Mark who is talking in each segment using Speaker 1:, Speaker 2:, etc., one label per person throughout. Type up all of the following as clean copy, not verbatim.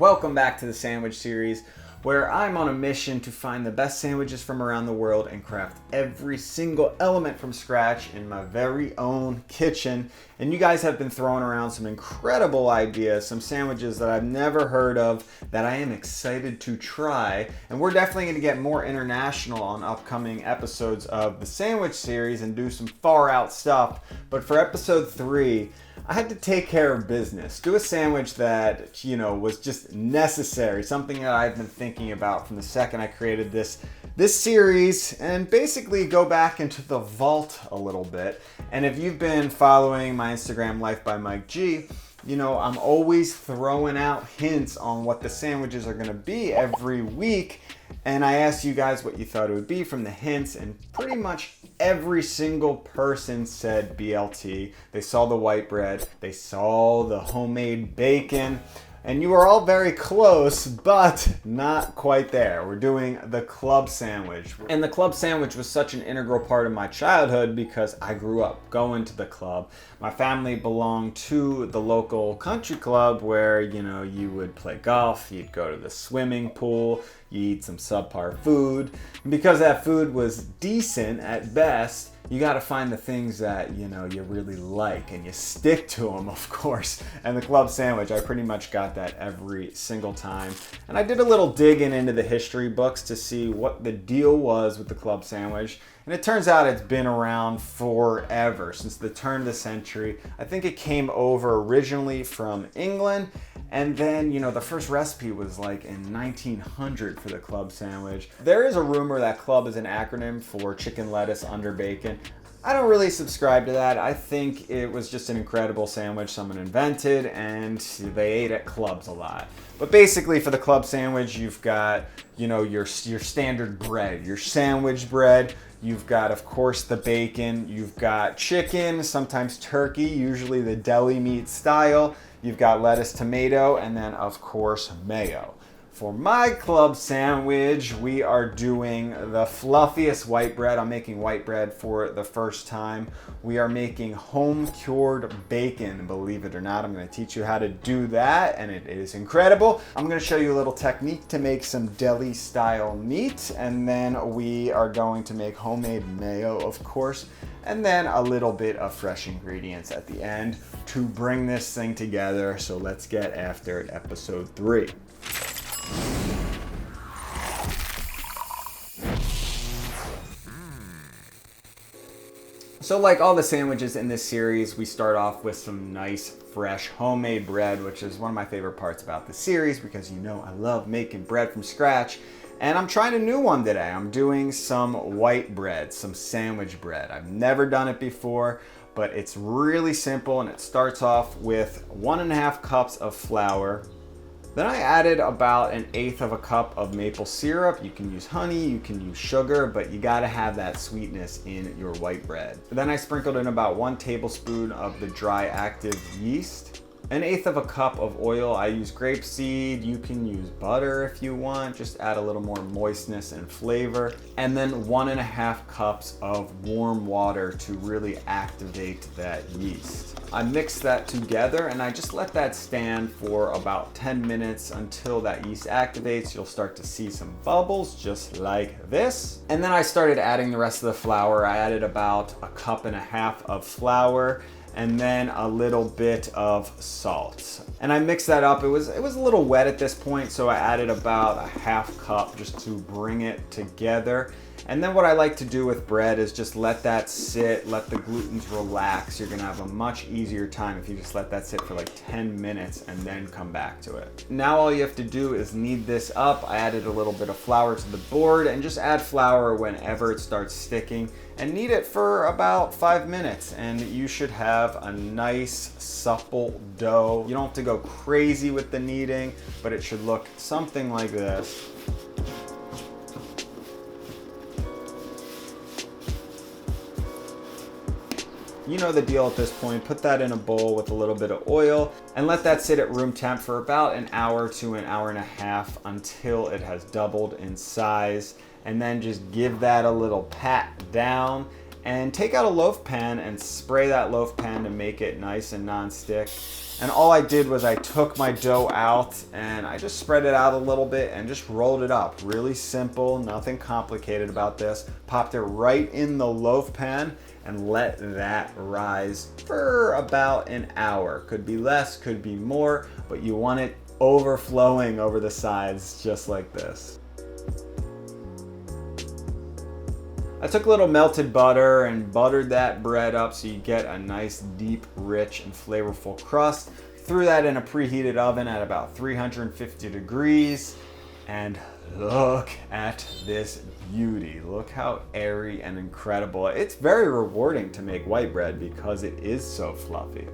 Speaker 1: Welcome back to the sandwich series, where I'm on a mission to find the best sandwiches from around the world and craft every single element from scratch in my very own kitchen. And you guys have been throwing around some incredible ideas, some sandwiches that I've never heard of that I am excited to try. And we're definitely going to get more international on upcoming episodes of the sandwich series and do some far out stuff. But for episode 3, I had to take care of business, do a sandwich that, was just necessary, something that I've been thinking about from the second I created this series, and basically go back into the vault a little bit. And if you've been following my Instagram, Life by Mike G, I'm always throwing out hints on what the sandwiches are gonna be every week. And I asked you guys what you thought it would be from the hints, and pretty much every single person said BLT. They saw the white bread, they saw the homemade bacon, and you were all very close, but not quite there. We're doing the club sandwich. And the club sandwich was such an integral part of my childhood because I grew up going to the club. My family belonged to the local country club where, you would play golf, you'd go to the swimming pool, you eat some subpar food. And because that food was decent at best, you got to find the things that, you really like, and you stick to them, of course. And the club sandwich, I pretty much got that every single time. And I did a little digging into the history books to see what the deal was with the club sandwich. And it turns out it's been around forever, since the turn of the century. I think it came over originally from England. And then, the first recipe was like in 1900 for the club sandwich. There is a rumor that club is an acronym for chicken lettuce under bacon. I don't really subscribe to that. I think it was just an incredible sandwich someone invented, and they ate at clubs a lot. But basically for the club sandwich, you've got, your standard bread, your sandwich bread. You've got, of course, the bacon. You've got chicken, sometimes turkey, usually the deli meat style. You've got lettuce, tomato, and then, of course, mayo. For my club sandwich, we are doing the fluffiest white bread. I'm making white bread for the first time. We are making home-cured bacon, believe it or not. I'm going to teach you how to do that, and it is incredible. I'm going to show you a little technique to make some deli-style meat, and then we are going to make homemade mayo, of course, and then a little bit of fresh ingredients at the end to bring this thing together. So let's get after it, episode 3. So like all the sandwiches in this series, we start off with some nice, fresh, homemade bread, which is one of my favorite parts about the series because I love making bread from scratch. And I'm trying a new one today. I'm doing some white bread, some sandwich bread. I've never done it before, but it's really simple, and it starts off with 1.5 cups of flour. Then I added about 1/8 of a cup of maple syrup. You can use honey, you can use sugar, but you gotta have that sweetness in your white bread. Then I sprinkled in about 1 tablespoon of the dry active yeast. 1/8 of a cup of oil. I use grapeseed. You can use butter if you want. Just add a little more moistness and flavor. And then 1.5 cups of warm water to really activate that yeast. I mix that together and I just let that stand for about 10 minutes until that yeast activates. You'll start to see some bubbles just like this. And then I started adding the rest of the flour. I added about 1.5 cups of flour, and then a little bit of salt. And I mixed that up. It was a little wet at this point, so I added about 1/2 cup just to bring it together. And then what I like to do with bread is just let that sit, let the glutens relax. You're gonna have a much easier time if you just let that sit for like 10 minutes and then come back to it. Now all you have to do is knead this up. I added a little bit of flour to the board, and just add flour whenever it starts sticking, and knead it for about 5 minutes, and you should have a nice supple dough. You don't have to go crazy with the kneading, but it should look something like this. You know the deal at this point. Put that in a bowl with a little bit of oil and let that sit at room temp for about 1 hour to 1.5 hours until it has doubled in size. And then just give that a little pat down and take out a loaf pan and spray that loaf pan to make it nice and non-stick. And all I did was I took my dough out and I just spread it out a little bit and just rolled it up. Really simple, nothing complicated about this. Popped it right in the loaf pan and let that rise for about an hour. Could be less, could be more, but you want it overflowing over the sides just like this. I took a little melted butter and buttered that bread up so you get a nice, deep, rich, and flavorful crust. Threw that in a preheated oven at about 350 degrees. And look at this beauty. Look how airy and incredible. It's very rewarding to make white bread because it is so fluffy.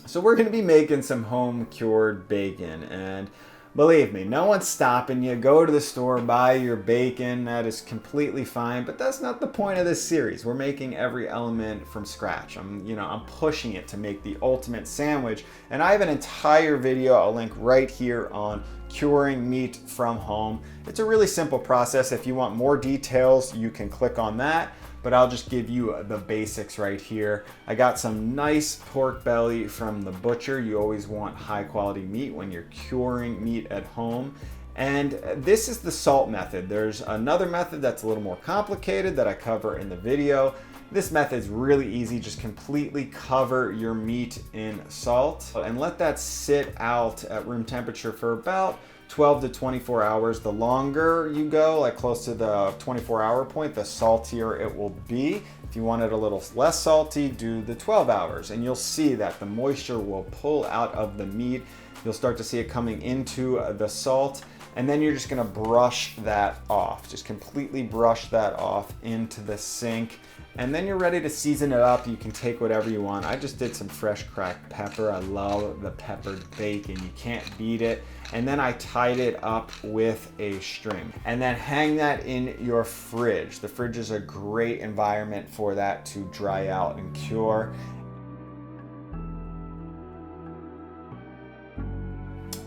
Speaker 1: So we're gonna be making some home cured bacon, and believe me, no one's stopping you. Go to the store, buy your bacon, that is completely fine, but that's not the point of this series. We're making every element from scratch. I'm pushing it to make the ultimate sandwich, and I have an entire video I'll link right here on curing meat from home. It's a really simple process. If you want more details, you can click on that. But I'll just give you the basics right here. I got some nice pork belly from the butcher. You always want high quality meat when you're curing meat at home. And this is the salt method. There's another method that's a little more complicated that I cover in the video. This method is really easy. Just completely cover your meat in salt and let that sit out at room temperature for about 12 to 24 hours. The longer you go, like close to the 24-hour point, the saltier it will be. If you want it a little less salty, do the 12 hours, and you'll see that the moisture will pull out of the meat. You'll start to see it coming into the salt, and then you're just gonna brush that off. Just completely brush that off into the sink. And then you're ready to season it up. You can take whatever you want. I just did some fresh cracked pepper. I love the peppered bacon. You can't beat it. And then I tied it up with a string. And then hang that in your fridge. The fridge is a great environment for that to dry out and cure.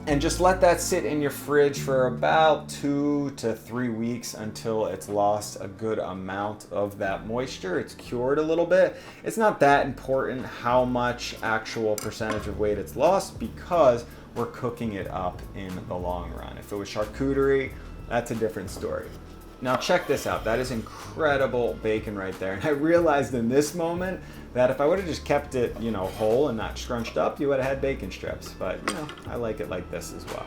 Speaker 1: And just let that sit in your fridge for about 2 to 3 weeks until it's lost a good amount of that moisture. It's cured a little bit. It's not that important how much actual percentage of weight it's lost because we're cooking it up in the long run. If it was charcuterie, that's a different story. Now check this out. That is incredible bacon right there. And I realized in this moment that if I would have just kept it, whole and not scrunched up, you would have had bacon strips. But, I like it like this as well.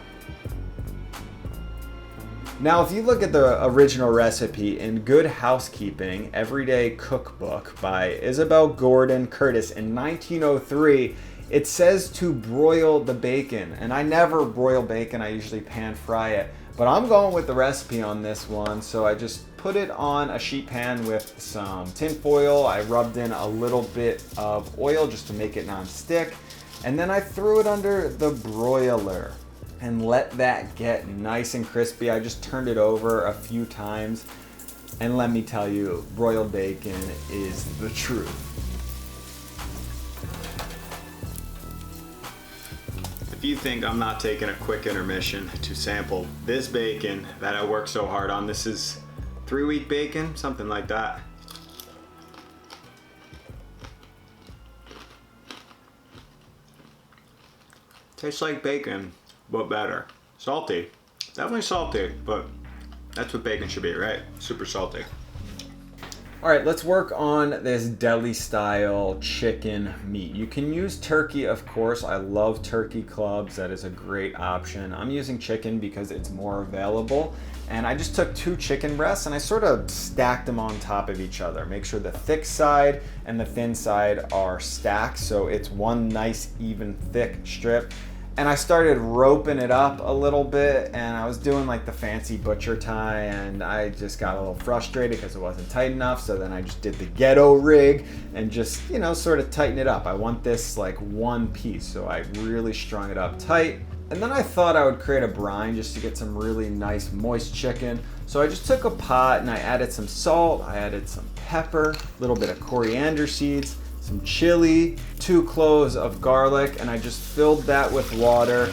Speaker 1: Now, if you look at the original recipe in Good Housekeeping, Everyday Cookbook by Isabel Gordon Curtis in 1903, it says to broil the bacon. And I never broil bacon. I usually pan fry it. But I'm going with the recipe on this one, so I just put it on a sheet pan with some tin foil. I rubbed in a little bit of oil just to make it non-stick, and then I threw it under the broiler and let that get nice and crispy. I just turned it over a few times, and let me tell you, broiled bacon is the truth. If you think I'm not taking a quick intermission to sample this bacon that I worked so hard on, this is 3-week bacon, something like that. Tastes like bacon, but better. Salty, definitely salty, but that's what bacon should be, right? Super salty. All right, let's work on this deli style chicken meat. You can use turkey, of course. I love turkey clubs. That is a great option. I'm using chicken because it's more available. And I just took 2 chicken breasts and I sort of stacked them on top of each other. Make sure the thick side and the thin side are stacked so it's one nice, even, thick strip. And I started roping it up a little bit, and I was doing like the fancy butcher tie, and I just got a little frustrated because it wasn't tight enough. So then I just did the ghetto rig and just, sort of tighten it up. I want this like one piece, so I really strung it up tight. And then I thought I would create a brine just to get some really nice moist chicken. So I just took a pot and I added some salt, I added some pepper, a little bit of coriander seeds, some chili, 2 cloves of garlic, and I just filled that with water.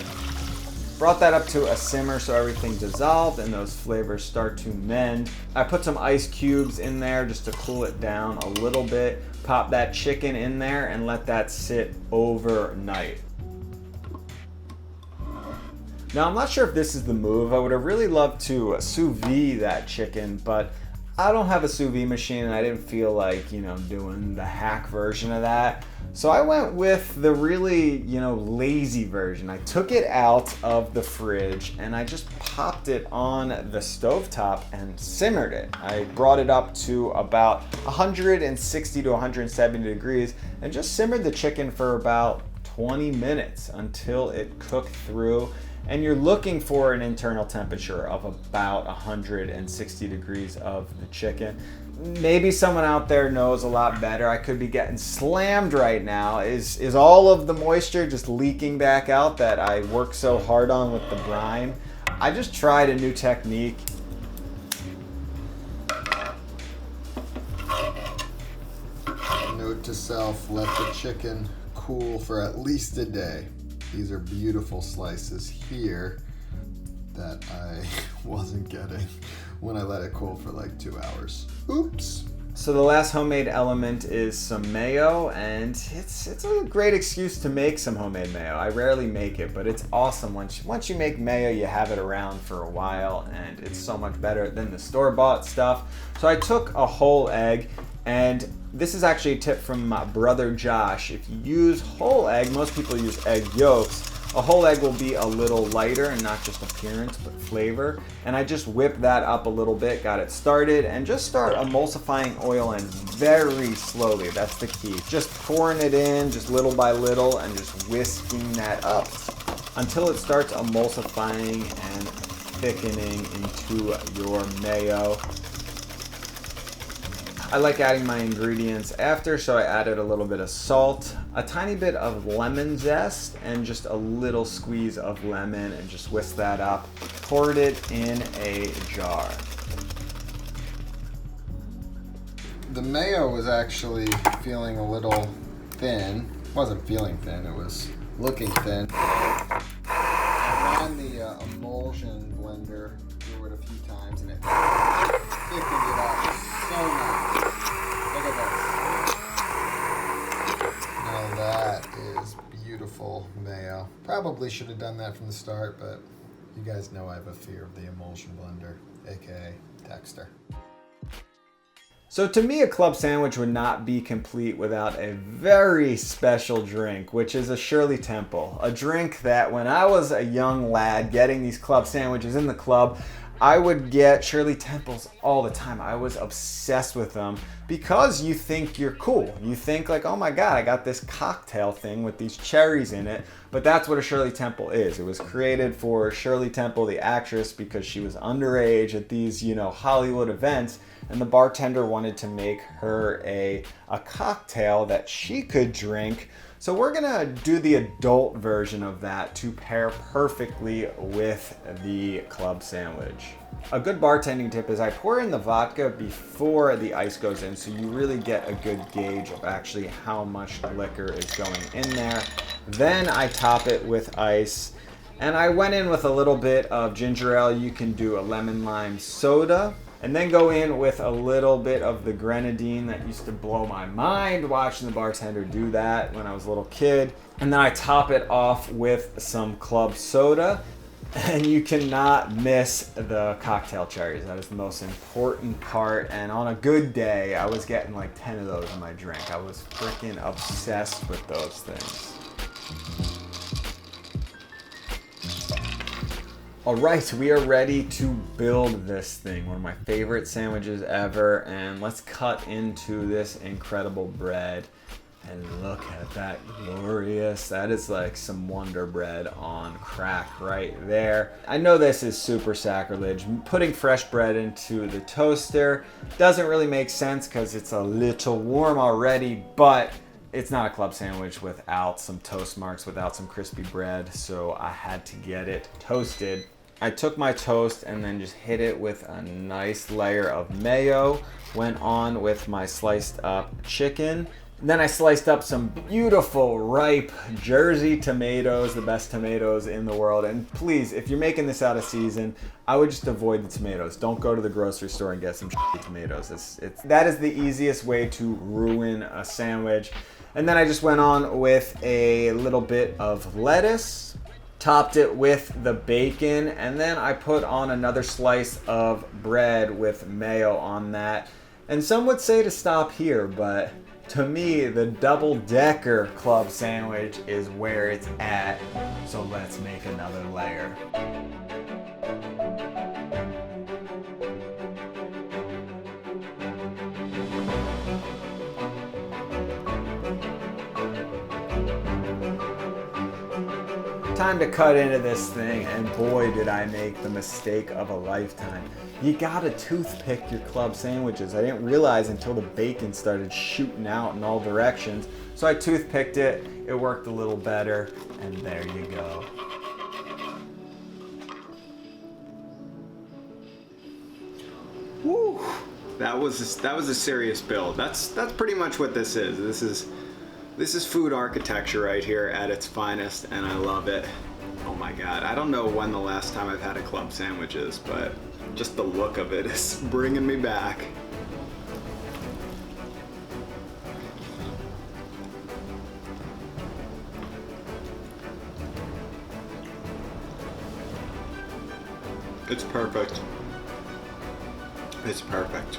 Speaker 1: Brought that up to a simmer so everything dissolved and those flavors start to mend. I put some ice cubes in there just to cool it down a little bit. Pop that chicken in there and let that sit overnight. Now, I'm not sure if this is the move. I would have really loved to sous vide that chicken, but I don't have a sous vide machine and I didn't feel like, doing the hack version of that. So I went with the really, lazy version. I took it out of the fridge and I just popped it on the stovetop and simmered it. I brought it up to about 160 to 170 degrees and just simmered the chicken for about 20 minutes until it cooked through. And you're looking for an internal temperature of about 160 degrees of the chicken. Maybe someone out there knows a lot better. I could be getting slammed right now. Is all of the moisture just leaking back out that I worked so hard on with the brine? I just tried a new technique.
Speaker 2: Note to self, let the chicken cool for at least a day. These are beautiful slices here that I wasn't getting when I let it cool for like 2 hours. Oops.
Speaker 1: So the last homemade element is some mayo, and it's a great excuse to make some homemade mayo. I rarely make it, but it's awesome. Once you make mayo, you have it around for a while, and it's so much better than the store-bought stuff. So I took a whole egg, and this is actually a tip from my brother Josh. If you use whole egg, most people use egg yolks. A whole egg will be a little lighter and not just appearance, but flavor. And I just whipped that up a little bit, got it started, and just start emulsifying oil in very slowly. That's the key. Just pouring it in, just little by little, and just whisking that up until it starts emulsifying and thickening into your mayo. I like adding my ingredients after, so I added a little bit of salt, a tiny bit of lemon zest, and just a little squeeze of lemon, and just whisk that up. Poured it in a jar.
Speaker 2: The mayo was actually feeling a little thin. It wasn't feeling thin, it was looking thin. I ran the emulsion blender through it a few times and it thickened it up so much. Look at this. Now that is beautiful mayo. Probably should have done that from the start, but you guys know I have a fear of the emulsion blender, aka Dexter.
Speaker 1: So to me, a club sandwich would not be complete without a very special drink, which is a Shirley Temple. A drink that when I was a young lad getting these club sandwiches in the club, I would get Shirley Temples all the time. I was obsessed with them because you think you're cool. You think like, oh my God, I got this cocktail thing with these cherries in it. But that's what a Shirley Temple is. It was created for Shirley Temple, the actress, because she was underage at these, Hollywood events. And the bartender wanted to make her a cocktail that she could drink. So we're gonna do the adult version of that to pair perfectly with the club sandwich. A good bartending tip is I pour in the vodka before the ice goes in, so you really get a good gauge of actually how much liquor is going in there. Then I top it with ice. And I went in with a little bit of ginger ale. You can do a lemon lime soda. And then go in with a little bit of the grenadine. That used to blow my mind watching the bartender do that when I was a little kid. And then I top it off with some club soda. And you cannot miss the cocktail cherries. That is the most important part. And on a good day, I was getting like 10 of those in my drink. I was freaking obsessed with those things. All right, we are ready to build this thing. One of my favorite sandwiches ever. And let's cut into this incredible bread. And look at that glorious, that is like some Wonder Bread on crack right there. I know this is super sacrilege. Putting fresh bread into the toaster doesn't really make sense because it's a little warm already, but it's not a club sandwich without some toast marks, without some crispy bread, so I had to get it toasted. I took my toast and then just hit it with a nice layer of mayo, went on with my sliced up chicken, Then I sliced up some beautiful, ripe Jersey tomatoes, the best tomatoes in the world. And please, if you're making this out of season, I would just avoid the tomatoes. Don't go to the grocery store and get some tomatoes. That is the easiest way to ruin a sandwich. And then I just went on with a little bit of lettuce, topped it with the bacon, and then I put on another slice of bread with mayo on that. And some would say to stop here, but to me, the double-decker club sandwich is where it's at. So let's make another layer. Time to cut into this thing, and boy did I make the mistake of a lifetime. You gotta toothpick your club sandwiches. I didn't realize until the bacon started shooting out in all directions. So I toothpicked it, it worked a little better, and there you go. Woo! That was a serious build. That's pretty much what this is. This is food architecture right here at its finest, and I love it. Oh my God, I don't know when the last time I've had a club sandwich is, but just the look of it is bringing me back. It's perfect. It's perfect.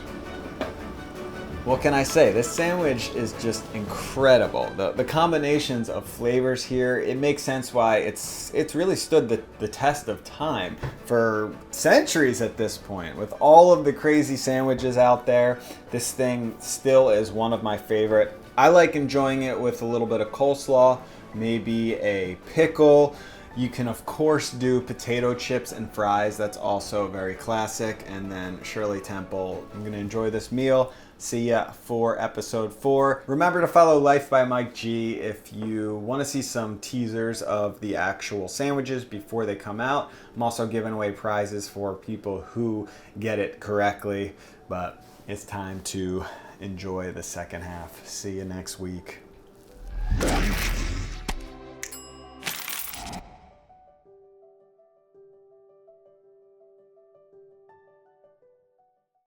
Speaker 1: What can I say? This sandwich is just incredible. The combinations of flavors here, it makes sense why it's really stood the test of time for centuries at this point. With all of the crazy sandwiches out there, this thing still is one of my favorite. I like enjoying it with a little bit of coleslaw, maybe a pickle. You can of course do potato chips and fries. That's also very classic. And then Shirley Temple. I'm gonna enjoy this meal. See ya for episode 4. Remember to follow Life by Mike G if you want to see some teasers of the actual sandwiches before they come out. I'm also giving away prizes for people who get it correctly. But it's time to enjoy the second half. See you next week.